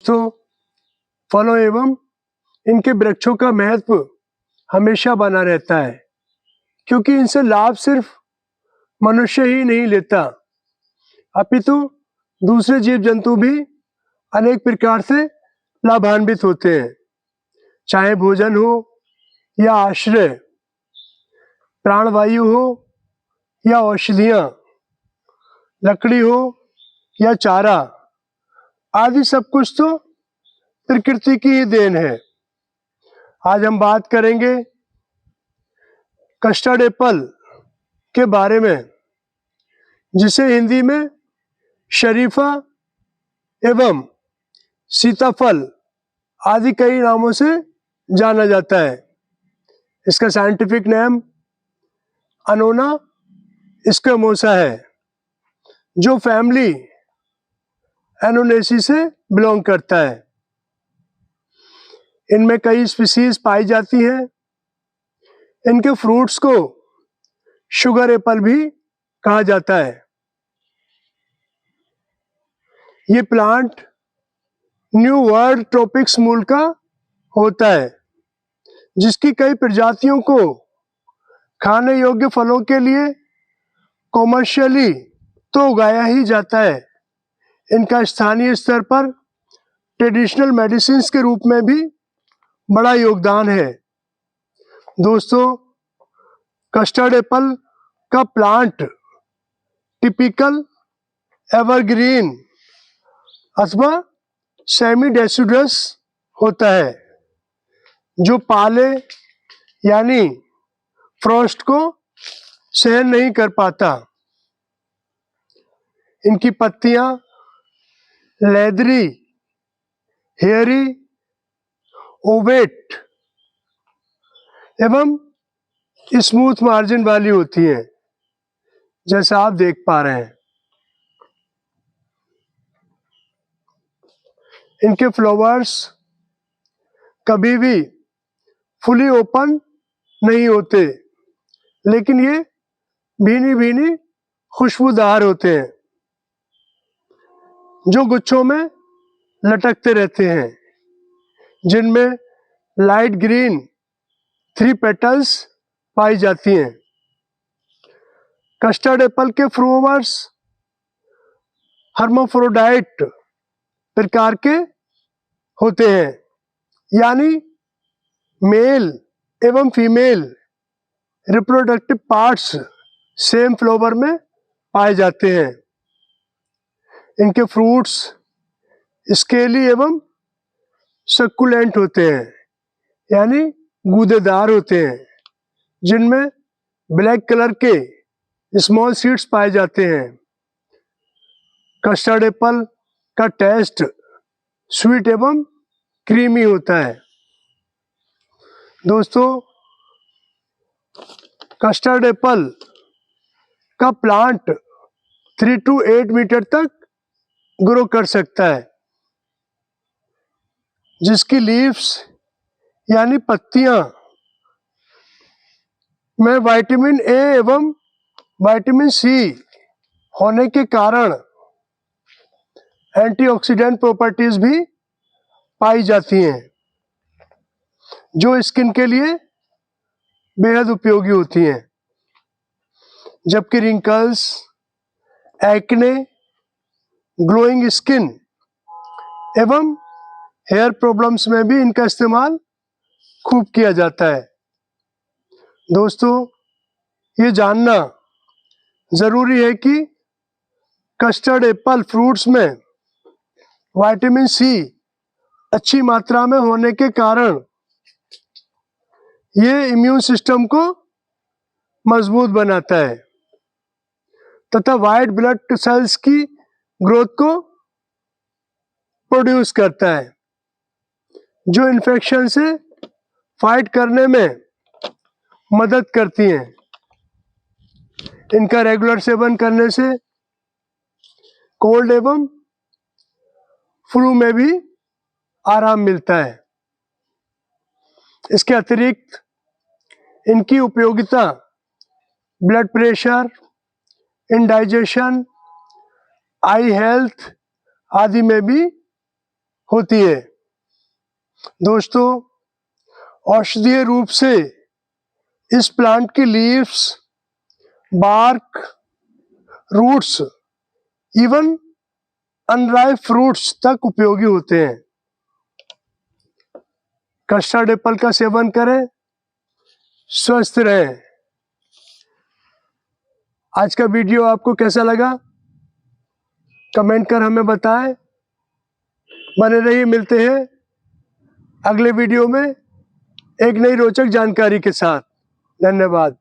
तो फलों एवं इनके वृक्षों का महत्व हमेशा बना रहता है, क्योंकि इनसे लाभ सिर्फ मनुष्य ही नहीं लेता, अपितु दूसरे जीव जंतु भी अनेक प्रकार से लाभान्वित होते हैं। चाहे भोजन हो या आश्रय, प्राणवायु हो या औषधियाँ, लकड़ी हो या चारा आदि सब कुछ तो प्रकृति की ही देन है। आज हम बात करेंगे कस्टर्ड एप्पल के बारे में, जिसे हिंदी में शरीफा एवं सीताफल आदि कई नामों से जाना जाता है। इसका साइंटिफिक नेम अनोना स्क्वेमोसा है, जो फैमिली एनोनेसी से बिलोंग करता है। इनमें कई स्पीसीज पाई जाती हैं। इनके फ्रूट्स को शुगर एप्पल भी कहा जाता है। ये प्लांट न्यू वर्ल्ड ट्रॉपिक्स मूल का होता है, जिसकी कई प्रजातियों को खाने योग्य फलों के लिए कॉमर्शियली तो उगाया ही जाता है। इनका स्थानीय स्तर पर ट्रेडिशनल मेडिसिन के रूप में भी बड़ा योगदान है। दोस्तों, कस्टर्ड एप्पल का प्लांट टिपिकल एवरग्रीन अथवा सेमी डेसिडुअस होता है, जो पाले यानी फ्रॉस्ट को सहन नहीं कर पाता। इनकी पत्तियां लेदरी, हेयरी, ओवेट एवं स्मूथ मार्जिन वाली होती हैं, जैसा आप देख पा रहे हैं। इनके फ्लावर्स कभी भी फुली ओपन नहीं होते, लेकिन ये भीनी भीनी खुशबूदार होते हैं, जो गुच्छों में लटकते रहते हैं, जिनमें लाइट ग्रीन 3 पेटल्स पाई जाती हैं। कस्टर्ड एप्पल के फ्लावर्स हर्माफ्रोडाइट प्रकार के होते हैं, यानी मेल एवं female reproductive parts same flower में पाए जाते हैं। इनके फ्रूट्स स्केली एवं सक्कुलेंट होते हैं, यानी गूदेदार होते हैं, जिनमें ब्लैक कलर के स्मॉल सीड्स पाए जाते हैं। कस्टर्ड एप्पल का टेस्ट स्वीट एवं क्रीमी होता है। दोस्तों, कस्टर्ड एप्पल का प्लांट 3 to 8 मीटर तक ग्रो कर सकता है, जिसकी लीव्स यानी पत्तियां में विटामिन ए एवं विटामिन सी होने के कारण एंटीऑक्सीडेंट प्रॉपर्टीज भी पाई जाती हैं, जो स्किन के लिए बेहद उपयोगी होती हैं। जबकि रिंकल्स, एक्ने, ग्लोइंग स्किन एवं हेयर प्रॉब्लम्स में भी इनका इस्तेमाल खूब किया जाता है। दोस्तों, ये जानना ज़रूरी है कि कस्टर्ड एप्पल फ्रूट्स में विटामिन सी अच्छी मात्रा में होने के कारण ये इम्यून सिस्टम को मजबूत बनाता है तथा वाइट ब्लड सेल्स की ग्रोथ को प्रोड्यूस करता है, जो इन्फेक्शन से फाइट करने में मदद करती हैं। इनका रेगुलर सेवन करने से कोल्ड एवं फ्लू में भी आराम मिलता है। इसके अतिरिक्त इनकी उपयोगिता ब्लड प्रेशर, इंडाइजेशन, आई हेल्थ आदि में भी होती है। दोस्तों, औषधीय रूप से इस प्लांट की leaves, bark, roots, even unripe fruits तक उपयोगी होते हैं। कस्टर्ड एप्पल का सेवन करें, स्वस्थ रहें। आज का वीडियो आपको कैसा लगा कमेंट कर हमें बताएं। बने रहिए, मिलते हैं अगले वीडियो में एक नई रोचक जानकारी के साथ। धन्यवाद।